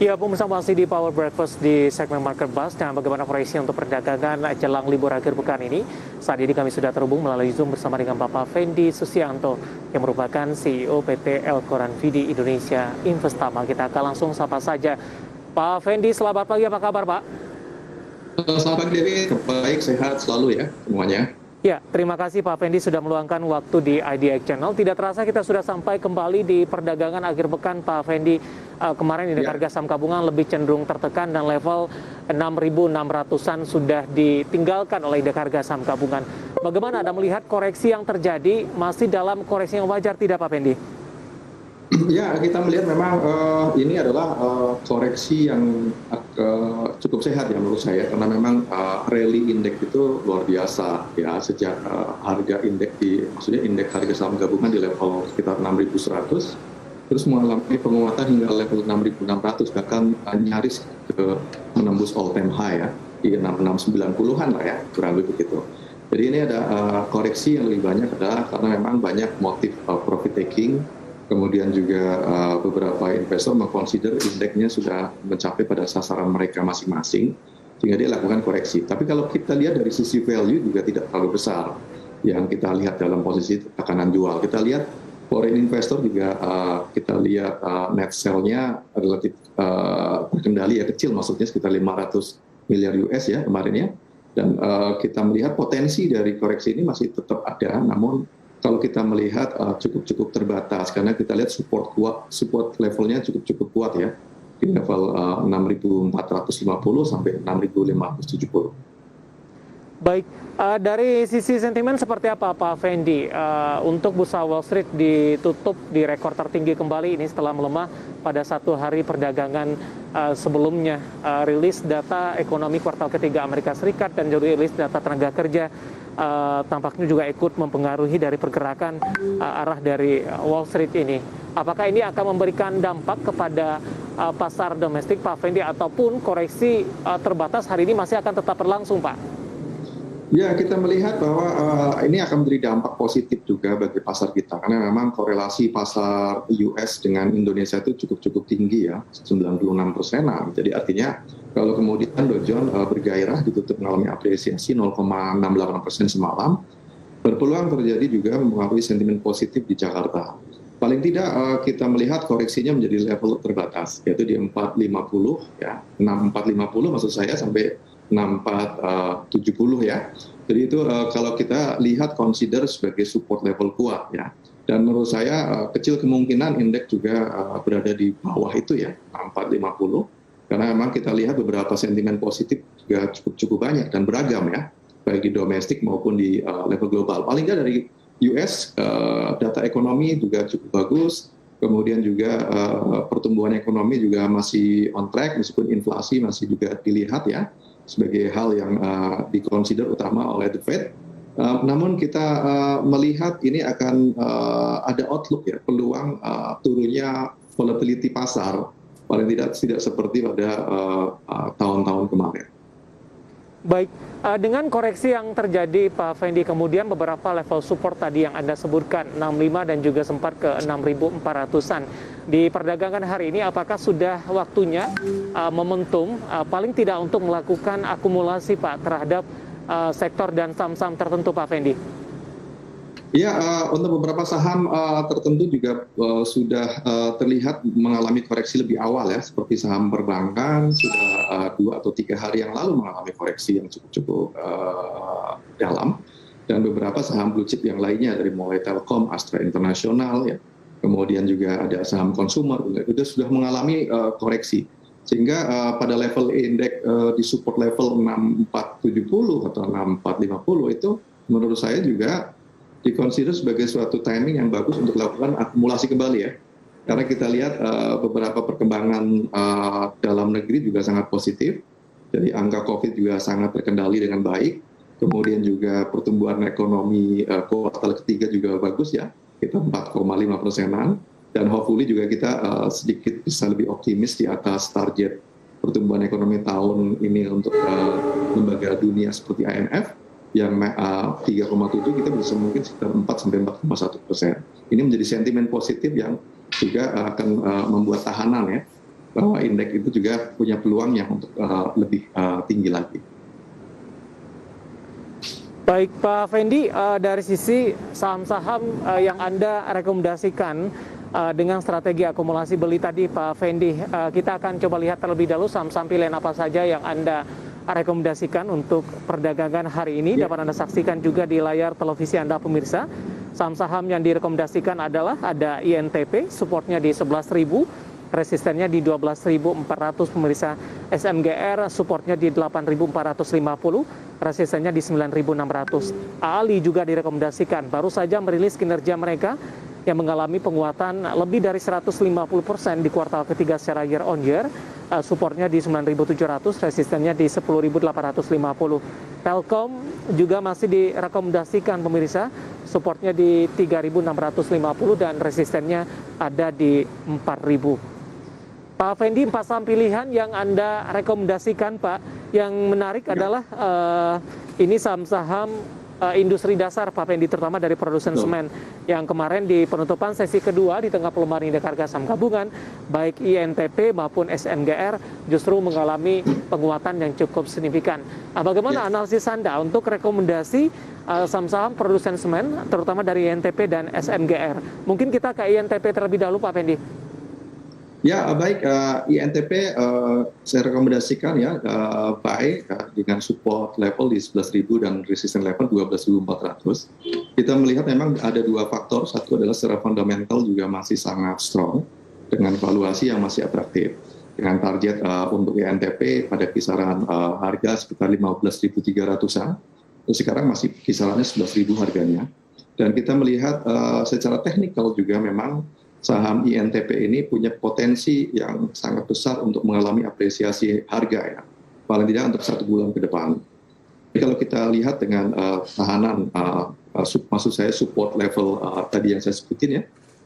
Ya, pemirsa masih di Power Breakfast di segmen Market Buzz dan bagaimana proyeksi untuk perdagangan jelang libur akhir pekan ini. Saat ini kami sudah terhubung melalui Zoom bersama dengan Bapak Fendi Susianto yang merupakan CEO PT Elkoran Vidi Indonesia Investama. Kita akan langsung sapa saja. Pak Fendi, selamat pagi, apa kabar Pak? Selamat pagi Dewi, baik, sehat selalu ya semuanya. Ya, terima kasih Pak Fendi sudah meluangkan waktu di IDX Channel. Tidak terasa kita sudah sampai kembali di perdagangan akhir pekan Pak Fendi. Kemarin indeks harga saham gabungan lebih cenderung tertekan dan level 6.600-an sudah ditinggalkan oleh indeks harga saham gabungan. Bagaimana Anda melihat koreksi yang terjadi masih dalam koreksi yang wajar tidak Pak Fendi? Ya, kita melihat memang ini adalah koreksi yang cukup sehat ya menurut saya, karena memang rally indeks itu luar biasa ya sejak harga indeks maksudnya indeks harga saham gabungan di level sekitar 6.100, terus mengalami penguatan hingga level 6.600, bahkan nyaris menembus all time high ya di 6690-an lah ya, kurang lebih begitu. Jadi ini ada koreksi yang lebih banyak adalah karena memang banyak motif profit taking. Kemudian juga beberapa investor mengconsider indeksnya sudah mencapai pada sasaran mereka masing-masing, sehingga dia lakukan koreksi. Tapi kalau kita lihat dari sisi value juga tidak terlalu besar yang kita lihat dalam posisi tekanan jual. Kita lihat foreign investor juga kita lihat net sell-nya relatif terkendali ya, kecil, maksudnya sekitar 500 miliar US ya kemarin ya. Dan kita melihat potensi dari koreksi ini masih tetap ada, namun kalau kita melihat cukup terbatas karena kita lihat support levelnya cukup kuat ya di level 6.450 sampai 6.570. Baik, dari sisi sentimen seperti apa Pak Fendi? Untuk bursa Wall Street ditutup di rekor tertinggi kembali ini setelah melemah pada satu hari perdagangan sebelumnya. Rilis data ekonomi kuartal ketiga Amerika Serikat dan juga rilis data tenaga kerja tampaknya juga ikut mempengaruhi dari pergerakan arah dari Wall Street ini. Apakah ini akan memberikan dampak kepada pasar domestik Pak Fendi ataupun koreksi terbatas hari ini masih akan tetap berlangsung Pak? Ya, kita melihat bahwa ini akan menjadi dampak positif juga bagi pasar kita, karena memang korelasi pasar US dengan Indonesia itu cukup tinggi ya, 96%. Jadi artinya kalau kemudian Dow Jones bergairah ditutup mengalami apresiasi 0,68% semalam, berpeluang terjadi juga mempengaruhi sentimen positif di Jakarta. Paling tidak kita melihat koreksinya menjadi level terbatas, yaitu di 450 ya, 6450 maksud saya sampai 6470 ya. Jadi itu kalau kita lihat consider sebagai support level kuat ya. Dan menurut saya kecil kemungkinan indeks juga berada di bawah itu ya, 6450. Karena memang kita lihat beberapa sentimen positif juga cukup banyak dan beragam ya, baik di domestik maupun di level global. Paling tidak dari US data ekonomi juga cukup bagus. Kemudian juga pertumbuhan ekonomi juga masih on track meskipun inflasi masih juga dilihat ya sebagai hal yang dikonsider utama oleh The Fed. Namun kita melihat ini akan ada outlook ya, peluang turunnya volatility pasar, paling tidak seperti pada tahun-tahun kemarin. Baik, dengan koreksi yang terjadi Pak Fendi, kemudian beberapa level support tadi yang Anda sebutkan, 65 dan juga sempat ke 6.400-an. Di perdagangan hari ini, apakah sudah waktunya momentum paling tidak untuk melakukan akumulasi Pak terhadap sektor dan saham-saham tertentu Pak Fendi? Ya, untuk beberapa saham tertentu juga sudah terlihat mengalami koreksi lebih awal ya, seperti saham perbankan sudah 2 atau 3 hari yang lalu mengalami koreksi yang cukup dalam, dan beberapa saham blue chip yang lainnya dari mulai Telkom, Astra International ya, kemudian juga ada saham consumer itu sudah mengalami koreksi, sehingga pada level indeks di support level 6470 atau 6450 itu menurut saya juga dikonsider sebagai suatu timing yang bagus untuk melakukan akumulasi kembali ya. Karena kita lihat beberapa perkembangan dalam negeri juga sangat positif. Jadi angka COVID juga sangat terkendali dengan baik. Kemudian juga pertumbuhan ekonomi kuartal ketiga juga bagus ya. Kita 4,5%-an. Dan hopefully juga kita sedikit bisa lebih optimis di atas target pertumbuhan ekonomi tahun ini untuk lembaga dunia seperti IMF. Yang 3,7 kita bisa mungkin sekitar 4-4,1%. Ini menjadi sentimen positif yang juga akan membuat tahanan ya bahwa indeks itu juga punya peluang yang untuk lebih tinggi lagi. Baik Pak Fendi, dari sisi saham-saham yang Anda rekomendasikan dengan strategi akumulasi beli tadi Pak Fendi, kita akan coba lihat terlebih dahulu saham-saham pilihan apa saja yang Anda rekomendasikan untuk perdagangan hari ini. Dapat Anda saksikan juga di layar televisi Anda pemirsa. Saham-saham yang direkomendasikan adalah ada INTP, supportnya di 11.000. Resistennya di 12.400 pemirsa. SMGR supportnya di 8.450, resistennya di 9.600. ALI juga direkomendasikan, baru saja merilis kinerja mereka yang mengalami penguatan lebih dari 150% di kuartal ketiga secara year on year. Supportnya di 9.700, resistennya di 10.850. Telkom juga masih direkomendasikan pemirsa, supportnya di 3.650 dan resistennya ada di 4.000. Pak Fendi, 4 saham pilihan yang Anda rekomendasikan Pak, yang menarik adalah ini saham-saham industri dasar Pak Fendi, terutama dari produsen semen, yang kemarin di penutupan sesi kedua di tengah pelemahan indeks harga saham gabungan, baik INTP maupun SMGR justru mengalami penguatan yang cukup signifikan. Bagaimana analisis Anda untuk rekomendasi saham-saham produsen semen, terutama dari INTP dan SMGR? Mungkin kita ke INTP terlebih dahulu Pak Fendi. Ya baik, INTP saya rekomendasikan ya buy dengan support level di 11.000 dan resistance level 12.400. Kita melihat memang ada dua faktor, satu adalah secara fundamental juga masih sangat strong dengan valuasi yang masih atraktif. Dengan target untuk INTP pada kisaran harga sekitar 15.300-an, sekarang masih kisarannya 11.000 harganya. Dan kita melihat secara teknikal juga memang saham INTP ini punya potensi yang sangat besar untuk mengalami apresiasi harga ya, paling tidak untuk 1 bulan ke depan. Jadi kalau kita lihat dengan tahanan, maksud saya support level tadi yang saya sebutin ya,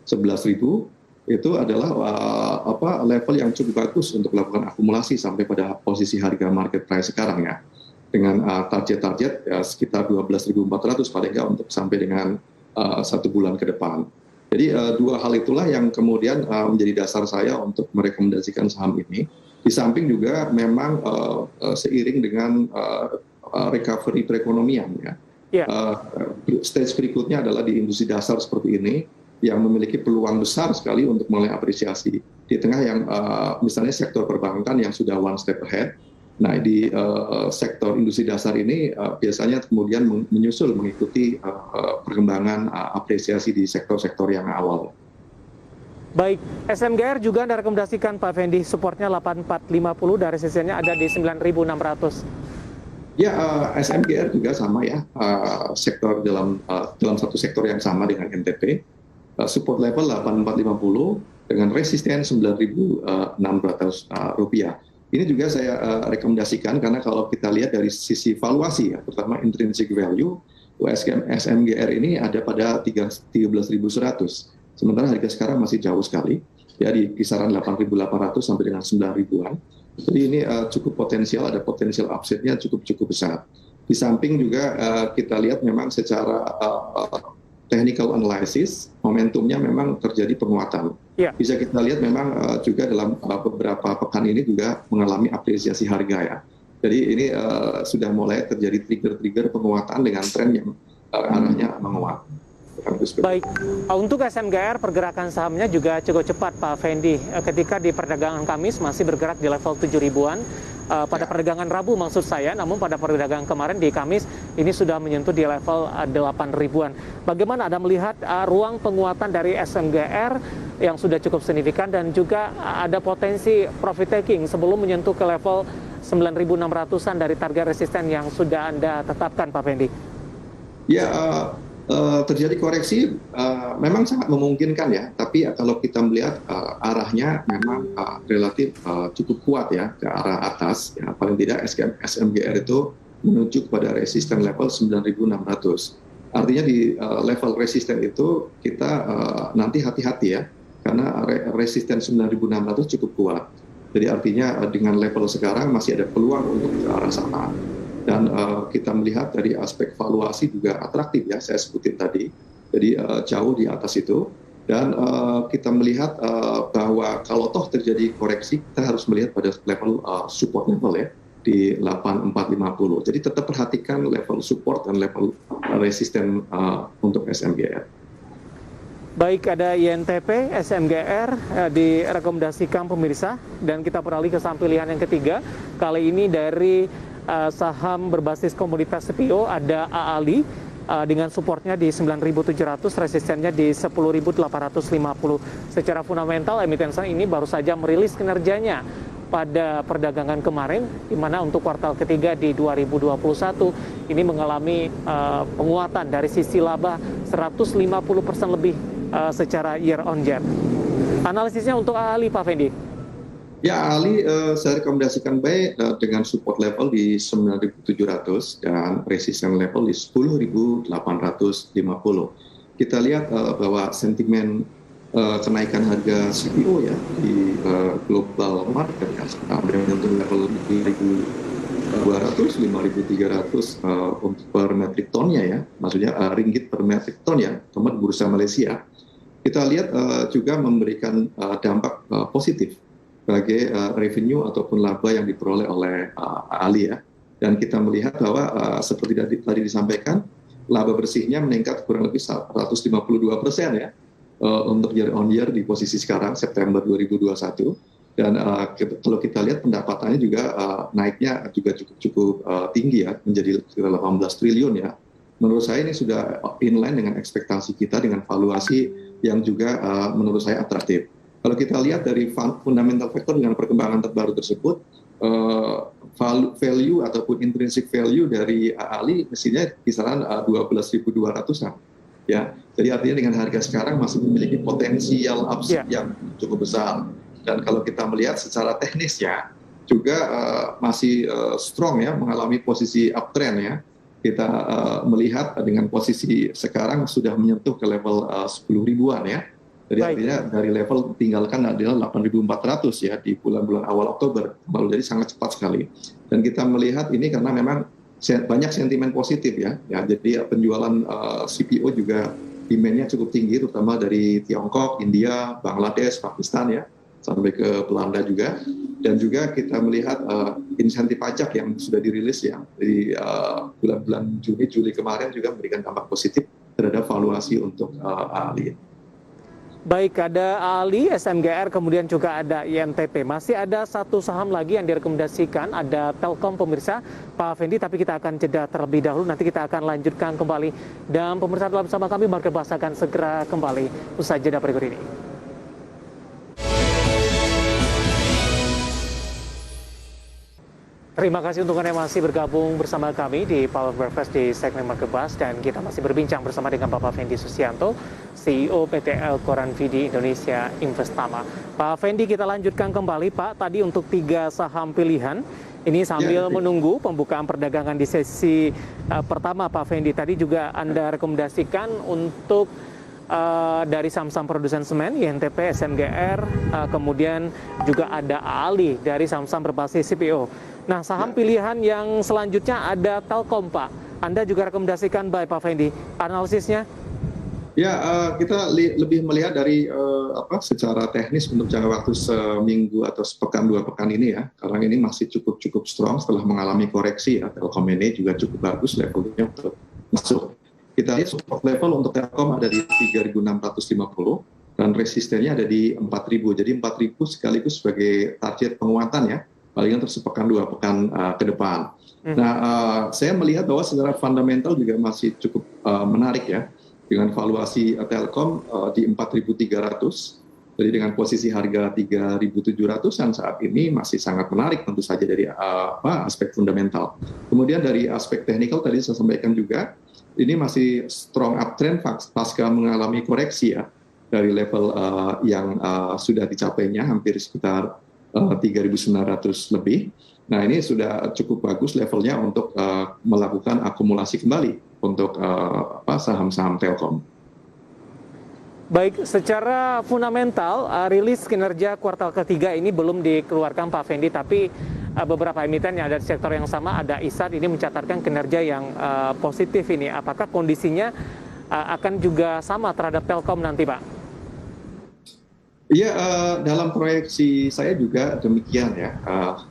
11.000 itu adalah level yang cukup bagus untuk melakukan akumulasi sampai pada posisi harga market price sekarang ya, dengan target-target ya, sekitar 12.400 paling nggak untuk sampai dengan 1 bulan ke depan. Jadi dua hal itulah yang kemudian menjadi dasar saya untuk merekomendasikan saham ini. Di samping juga memang seiring dengan recovery perekonomian ya. Stage berikutnya adalah di industri dasar seperti ini yang memiliki peluang besar sekali untuk mulai apresiasi. Di tengah yang misalnya sektor perbankan yang sudah one step ahead. Nah di sektor industri dasar ini biasanya kemudian menyusul mengikuti perkembangan apresiasi di sektor-sektor yang awal. Baik, SMGR juga Anda rekomendasikan Pak Fendi, supportnya 8450 dan resistennya ada di 9600. Ya, SMGR juga sama ya, sektor dalam satu sektor yang sama dengan NTP. Support level 8450 dengan resisten 9.600 rupiah. Ini juga saya rekomendasikan karena kalau kita lihat dari sisi valuasi ya, terutama intrinsic value, SMGR ini ada pada 13.100. Sementara harga sekarang masih jauh sekali, ya di kisaran 8.800 sampai dengan 9.000-an. Jadi ini cukup potensial, ada potensial upside-nya cukup besar. Di samping juga kita lihat memang secara technical analysis, momentumnya memang terjadi penguatan. Bisa kita lihat memang juga dalam beberapa pekan ini juga mengalami apresiasi harga ya. Jadi ini sudah mulai terjadi trigger-trigger penguatan dengan tren yang arahnya menguat. Baik, untuk SMGR pergerakan sahamnya juga cukup cepat Pak Fendi. Ketika di perdagangan Kamis masih bergerak di level 7.000-an. Pada perdagangan Rabu maksud saya, namun pada perdagangan kemarin di Kamis ini sudah menyentuh di level 8.000-an. Bagaimana Anda melihat ruang penguatan dari SMGR yang sudah cukup signifikan dan juga ada potensi profit taking sebelum menyentuh ke level 9.600-an dari target resisten yang sudah Anda tetapkan Pak Fendi? Ya, terjadi koreksi memang sangat memungkinkan ya, tapi kalau kita melihat arahnya memang relatif cukup kuat ya ke arah atas ya, paling tidak SMGR itu menuju kepada resisten level 9.600. Artinya di level resisten itu kita nanti hati-hati ya, karena resisten 9.600 cukup kuat. Jadi artinya dengan level sekarang masih ada peluang untuk ke arah sana. Dan kita melihat dari aspek valuasi juga atraktif ya, saya sebutin tadi. Jadi jauh di atas itu. Dan kita melihat bahwa bahwa kalau toh terjadi koreksi, kita harus melihat pada level support level ya, di 8450. Jadi tetap perhatikan level support dan level resisten untuk SMGR. Baik, ada INTP, SMGR direkomendasikan pemirsa, dan kita beralih ke saham pilihan yang ketiga. Kali ini dari saham berbasis komoditas CPO ada AALI dengan supportnya di 9.700, resistennya di 10.850. Secara fundamental, emiten ini baru saja merilis kinerjanya pada perdagangan kemarin, di mana untuk kuartal ketiga di 2021 ini mengalami penguatan dari sisi laba 150% lebih secara year on year. Analisisnya untuk AALI, Pak Fendi. Ya, AALI saya rekomendasikan baik dengan support level di 9.700 dan resisten level di 10.850. Kita lihat bahwa sentimen kenaikan harga CPO ya di global market ya, sampai menyentuh level 5.200, 5.300 untuk per metrik tonnya ya, maksudnya ringgit per metrik ton ya, teman bursa Malaysia. Kita lihat juga memberikan dampak positif sebagai revenue ataupun laba yang diperoleh oleh AALI ya. Dan kita melihat bahwa seperti tadi disampaikan, laba bersihnya meningkat kurang lebih 152% ya. Untuk year on year di posisi sekarang September 2021, dan kalau kita lihat pendapatannya juga naiknya juga cukup tinggi ya, menjadi 18 triliun ya. Menurut saya ini sudah inline dengan ekspektasi kita dengan valuasi yang juga menurut saya atraktif. Kalau kita lihat dari fundamental factor dengan perkembangan terbaru tersebut, value ataupun intrinsic value dari AALI mestinya kisaran 12.200-an. Ya, jadi artinya dengan harga sekarang masih memiliki potensial upside yang cukup besar. Dan kalau kita melihat secara teknisnya juga masih strong ya, mengalami posisi uptrend ya. Kita melihat dengan posisi sekarang sudah menyentuh ke level 10 ribuan ya. Jadi artinya dari level tinggalkan adalah 8.400 ya di bulan-bulan awal Oktober. Baru jadi sangat cepat sekali. Dan kita melihat ini karena memang banyak sentimen positif ya. Jadi penjualan CPO juga demand-nya cukup tinggi, terutama dari Tiongkok, India, Bangladesh, Pakistan ya, sampai ke Belanda juga. Dan juga kita melihat insentif pajak yang sudah dirilis ya, di bulan-bulan Juni, Juli kemarin juga memberikan dampak positif terhadap valuasi untuk AALI. Baik, ada AALI, SMGR, kemudian juga ada INTP. Masih ada satu saham lagi yang direkomendasikan, ada Telkom pemirsa, Pak Fendi, tapi kita akan jeda terlebih dahulu, nanti kita akan lanjutkan kembali. Dan pemirsa telah bersama kami, Market Bahas akan segera kembali usai jeda berikut ini. Terima kasih untuk Anda yang masih bergabung bersama kami di Power Breakfast di segmen Market Bahas, dan kita masih berbincang bersama dengan Bapak Fendi Susianto, CEO PT Elkoran Vidi Indonesia Investama. Pak Fendi, kita lanjutkan kembali Pak, tadi untuk 3 saham pilihan, ini sambil menunggu pembukaan perdagangan di sesi pertama Pak Fendi. Tadi juga Anda rekomendasikan untuk dari saham-saham produsen semen, INTP, SMGR, kemudian juga ada AALI dari saham-saham berbasis CPO. Nah, saham pilihan yang selanjutnya ada Telkom, Pak. Anda juga rekomendasikan buy, Pak Fendi. Analisisnya? Ya, kita lebih melihat dari secara teknis untuk jangka waktu seminggu atau sepekan 2 pekan ini ya. Karena ini masih cukup strong setelah mengalami koreksi ya. Telkom ini juga cukup bagus levelnya untuk masuk. Kita lihat support level untuk Telkom ada di 3.650 dan resistennya ada di 4.000. Jadi 4.000 sekaligus sebagai target penguatan ya. Paling untuk sepekan 2 pekan ke depan. Nah, saya melihat bahwa secara fundamental juga masih cukup menarik ya, dengan valuasi Telkom di 4.300. Jadi dengan posisi harga 3.700-an saat ini masih sangat menarik tentu saja dari aspek fundamental. Kemudian dari aspek teknikal tadi saya sampaikan juga, ini masih strong uptrend pasca mengalami koreksi ya, dari level yang sudah dicapainya hampir sekitar 3.900 lebih. Nah, ini sudah cukup bagus levelnya untuk melakukan akumulasi kembali untuk saham-saham Telkom. Baik, secara fundamental rilis kinerja kuartal ketiga ini belum dikeluarkan Pak Fendi, tapi beberapa emiten yang ada di sektor yang sama, ada ISAT ini mencatatkan kinerja yang positif ini. Apakah kondisinya akan juga sama terhadap Telkom nanti, Pak? Iya, dalam proyeksi saya juga demikian ya,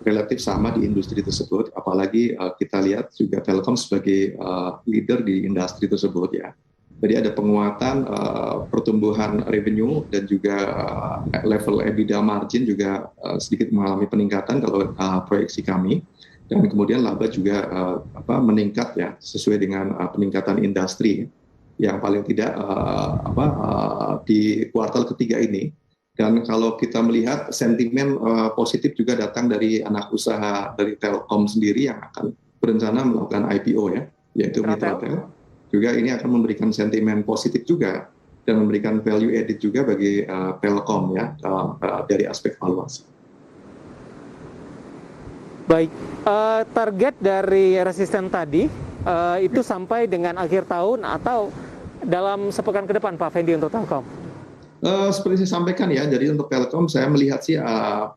relatif sama di industri tersebut, apalagi kita lihat juga Telkom sebagai leader di industri tersebut ya. Jadi ada penguatan pertumbuhan revenue dan juga level EBITDA margin juga sedikit mengalami peningkatan kalau proyeksi kami. Dan kemudian laba juga meningkat ya sesuai dengan peningkatan industri yang paling tidak di kuartal ketiga ini. Dan kalau kita melihat sentimen positif juga datang dari anak usaha dari Telkom sendiri yang akan berencana melakukan IPO ya, yaitu Mitratel. Juga ini akan memberikan sentimen positif juga dan memberikan value added juga bagi Telkom ya dari aspek valuasi. Baik, target dari resisten tadi itu sampai dengan akhir tahun atau dalam sepekan ke depan Pak Fendi untuk Telkom? Seperti saya sampaikan ya, jadi untuk Telkom saya melihat sih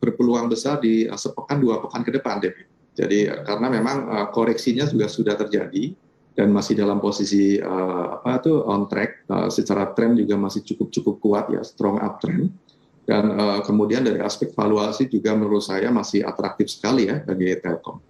berpeluang besar di sepekan 2 pekan ke depan, David. Jadi karena memang koreksinya juga sudah terjadi dan masih dalam posisi on track, secara tren juga masih cukup kuat ya, strong uptrend. Dan kemudian dari aspek valuasi juga menurut saya masih atraktif sekali ya bagi Telkom.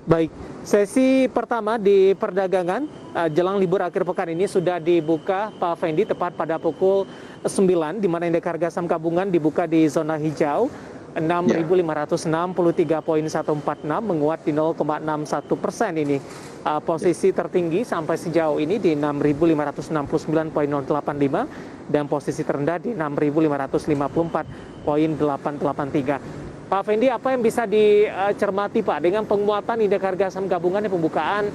Baik, sesi pertama di perdagangan jelang libur akhir pekan ini sudah dibuka Pak Fendi tepat pada pukul 9, di mana indeks harga saham gabungan dibuka di zona hijau 6.563,146, menguat di 0,61% ini. Posisi tertinggi sampai sejauh ini di 6.569,085 dan posisi terendah di 6.554,883. Pak Fendi, apa yang bisa dicermati Pak dengan penguatan indeks harga saham gabungan di pembukaan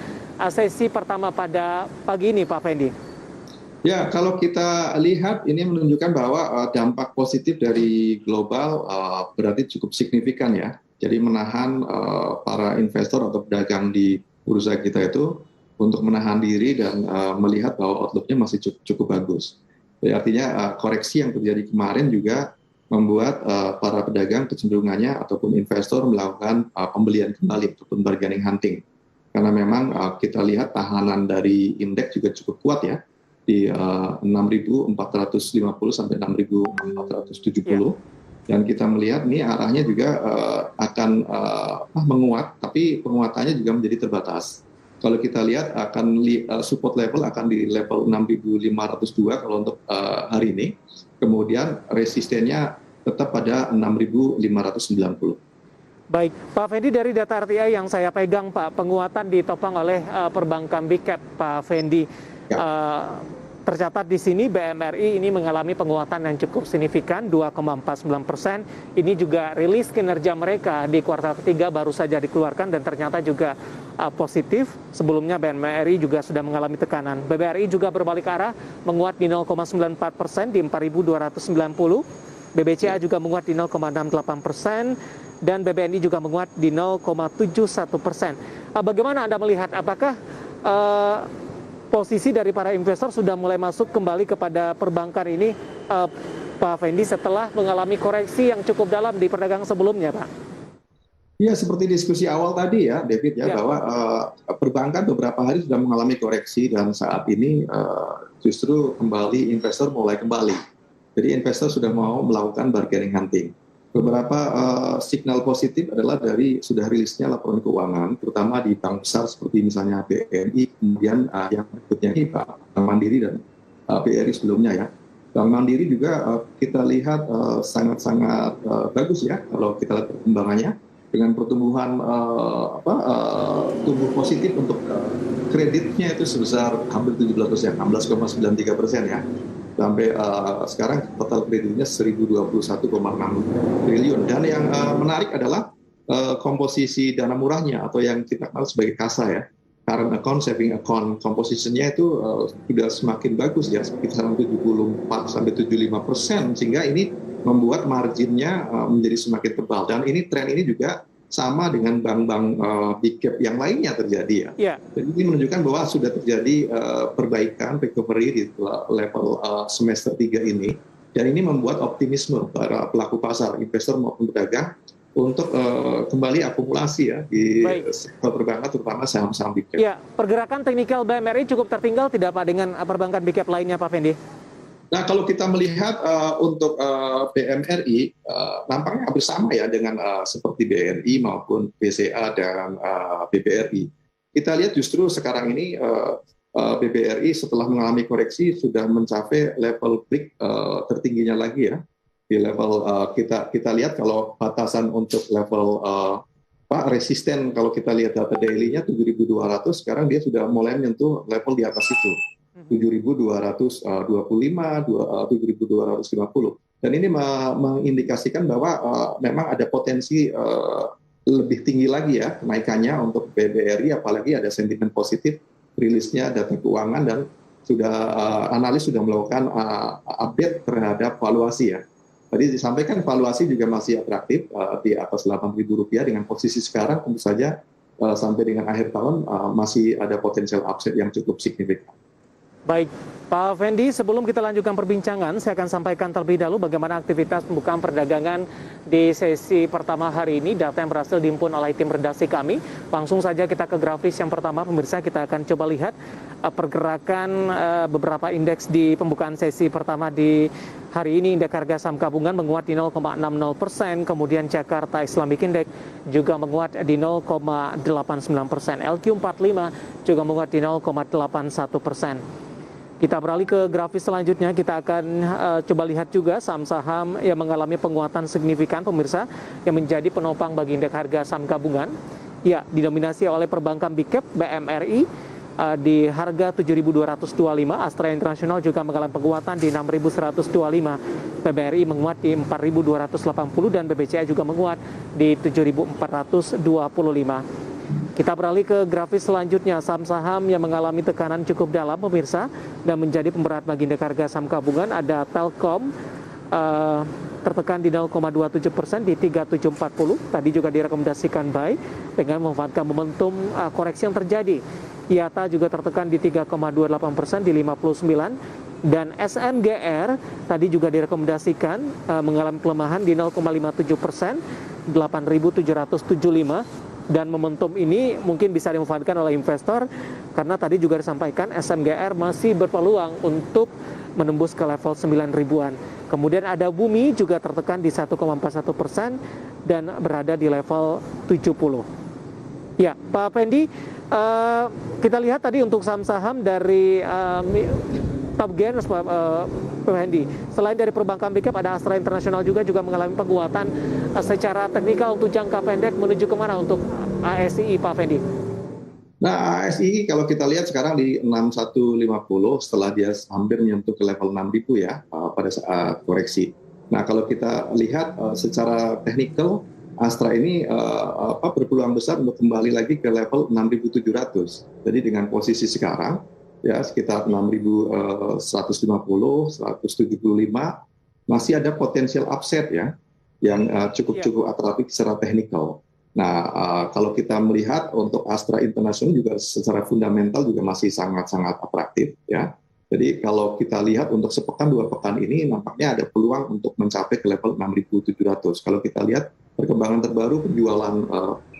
sesi pertama pada pagi ini Pak Fendi? Ya, kalau kita lihat ini menunjukkan bahwa dampak positif dari global berarti cukup signifikan ya. Jadi menahan para investor atau pedagang di bursa kita itu untuk menahan diri dan melihat bahwa outlook-nya masih cukup bagus. Jadi artinya koreksi yang terjadi kemarin juga membuat para pedagang kecenderungannya ataupun investor melakukan pembelian kembali ataupun bargaining hunting. Karena memang kita lihat tahanan dari indeks juga cukup kuat ya, di 6.450 sampai 6.470. Dan kita melihat nih arahnya juga akan menguat, tapi penguatannya juga menjadi terbatas. Kalau kita lihat akan support level akan di level 6.502 kalau untuk hari ini. Kemudian resistennya tetap pada 6.590. Baik, Pak Fendi, dari data RTI yang saya pegang Pak, penguatan ditopang oleh perbankan Big Cap Pak Fendi. Ya. Tercatat di sini BMRI ini mengalami penguatan yang cukup signifikan 2,49%. Ini juga rilis kinerja mereka di kuartal ketiga baru saja dikeluarkan dan ternyata juga positif. Sebelumnya BMRI juga sudah mengalami tekanan. BBRI juga berbalik arah, menguat di 0,94% di 4.290. BBCA juga menguat di 0,68% dan BBNI juga menguat di 0,71%. Bagaimana Anda melihat? Apakah posisi dari para investor sudah mulai masuk kembali kepada perbankan ini, Pak Fendi, setelah mengalami koreksi yang cukup dalam di perdagangan sebelumnya, Pak? Ya, seperti diskusi awal tadi ya, David ya, bahwa perbankan beberapa hari sudah mengalami koreksi dan saat ini justru kembali investor mulai kembali. Jadi investor sudah mau melakukan bargaining hunting. Beberapa signal positif adalah dari sudah rilisnya laporan keuangan, terutama di bank besar seperti misalnya BNI, kemudian yang berikutnya ini Bank Mandiri dan BRI sebelumnya ya. Bank Mandiri juga kita lihat sangat-sangat bagus ya kalau kita lihat perkembangannya dengan pertumbuhan tumbuh positif untuk kreditnya itu sebesar hampir 17%, 16,93% ya. Sampai sekarang total kreditnya 1.021,6 triliun. Dan yang menarik adalah komposisi dana murahnya atau yang kita kenal sebagai KASA ya, current account, saving account, komposisinya itu sudah semakin bagus ya, sekitar 74-75%, sehingga ini membuat marginnya menjadi semakin tebal. Dan ini tren ini juga sama dengan bank-bank big cap yang lainnya terjadi ya. Jadi ini menunjukkan bahwa sudah terjadi perbaikan, recovery di level semester 3 ini. Dan ini membuat optimisme para pelaku pasar, investor maupun pedagang untuk kembali akumulasi ya di sektor perbankan, terutama saham-saham big cap. Ya, pergerakan teknikal BMRI cukup tertinggal tidak Pak dengan perbankan big cap lainnya Pak Fendi? Nah, kalau kita melihat untuk BMRI, nampaknya hampir sama ya dengan seperti BRI maupun BCA dan BBRI. Kita lihat justru sekarang ini BBRI setelah mengalami koreksi sudah mencapai level break tertingginya lagi ya. Di level kita lihat kalau batasan untuk level resisten, kalau kita lihat data daily-nya 7.200, sekarang dia sudah mulai menyentuh level di atas itu. 7.225, 7.250. Dan ini mengindikasikan bahwa memang ada potensi lebih tinggi lagi ya kenaikannya untuk BBRI, apalagi ada sentimen positif rilisnya data keuangan dan sudah analis sudah melakukan update terhadap valuasi ya. Tadi disampaikan valuasi juga masih atraktif di atas Rp8.000 dengan posisi sekarang tentu saja sampai dengan akhir tahun masih ada potensial upside yang cukup signifikan. Baik, Pak Fendi, sebelum kita lanjutkan perbincangan, saya akan sampaikan terlebih dahulu bagaimana aktivitas pembukaan perdagangan di sesi pertama hari ini. Data yang berhasil dihimpun oleh tim redaksi kami. Langsung saja kita ke grafis yang pertama, pemirsa. Kita akan coba lihat pergerakan beberapa indeks di pembukaan sesi pertama di hari ini. Indeks harga saham gabungan menguat di 0,60%, kemudian Jakarta Islamic Index juga menguat di 0,89%. LQ45 juga menguat di 0,81%. Kita beralih ke grafis selanjutnya, kita akan coba lihat juga saham-saham yang mengalami penguatan signifikan, pemirsa, yang menjadi penopang bagi indeks harga saham gabungan. Ya, didominasi oleh perbankan Big Cap, BMRI, di harga 7.225, Astra International juga mengalami penguatan di 6.125, PBRI menguat di 4.280, dan BBCA juga menguat di 7.425. Kita beralih ke grafis selanjutnya, saham-saham yang mengalami tekanan cukup dalam, pemirsa, dan menjadi pemberat bagi indeks harga saham gabungan. Ada Telkom tertekan di 0,27% di 3740. Tadi juga direkomendasikan buy dengan memanfaatkan momentum koreksi yang terjadi. IATA juga tertekan di 3,28% di 59. Dan SMGR tadi juga direkomendasikan mengalami pelemahan di 0,57%, 8.775. Dan momentum ini mungkin bisa dimanfaatkan oleh investor karena tadi juga disampaikan SMGR masih berpeluang untuk menembus ke level 9.000-an. Kemudian ada Bumi juga tertekan di 1,41% dan berada di level 70. Ya, Pak Fendi, kita lihat tadi untuk saham-saham dari top gainers, Pak Fendi. Selain dari perbankan Big Cap, ada Astra International juga mengalami penguatan secara teknikal untuk jangka pendek menuju kemana untuk ASI, Pak Fendi? Nah, ASI kalau kita lihat sekarang di 6150 setelah dia hampir menyentuh ke level 6.000 ya pada saat koreksi. Nah, kalau kita lihat secara teknikal, Astra ini berpeluang besar untuk kembali lagi ke level 6.700. Jadi dengan posisi sekarang ya sekitar 6.150, 175 masih ada potensial upside ya yang cukup atraktif secara teknikal. Nah, kalau kita melihat untuk Astra International juga secara fundamental juga masih sangat-sangat atraktif ya. Jadi kalau kita lihat untuk sepekan dua pekan ini nampaknya ada peluang untuk mencapai ke level 6.700. Kalau kita lihat perkembangan terbaru penjualan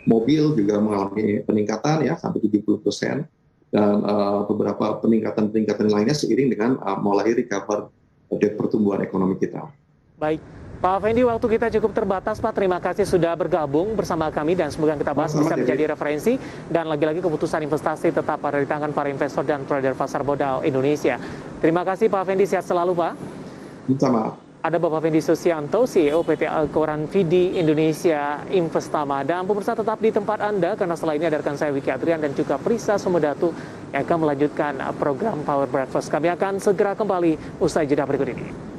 mobil juga mengalami peningkatan ya sampai 70%. Dan beberapa peningkatan lainnya seiring dengan mulai recover dari pertumbuhan ekonomi kita. Baik, Pak Fendi, waktu kita cukup terbatas, Pak. Terima kasih sudah bergabung bersama kami dan semoga kita bahas bisa menjadi referensi dan lagi-lagi keputusan investasi tetap ada di tangan para investor dan trader pasar modal Indonesia. Terima kasih Pak Fendi, sehat selalu Pak. Sama. Ada Bapak Fendi Susianto, CEO PT Alkoran Vidi Indonesia Investama. Dan pemirsa tetap di tempat Anda, karena setelah ini ada rekan saya Wiki Adrian dan juga Prisa Sumedatu yang akan melanjutkan program Power Breakfast. Kami akan segera kembali usai jeda berikut ini.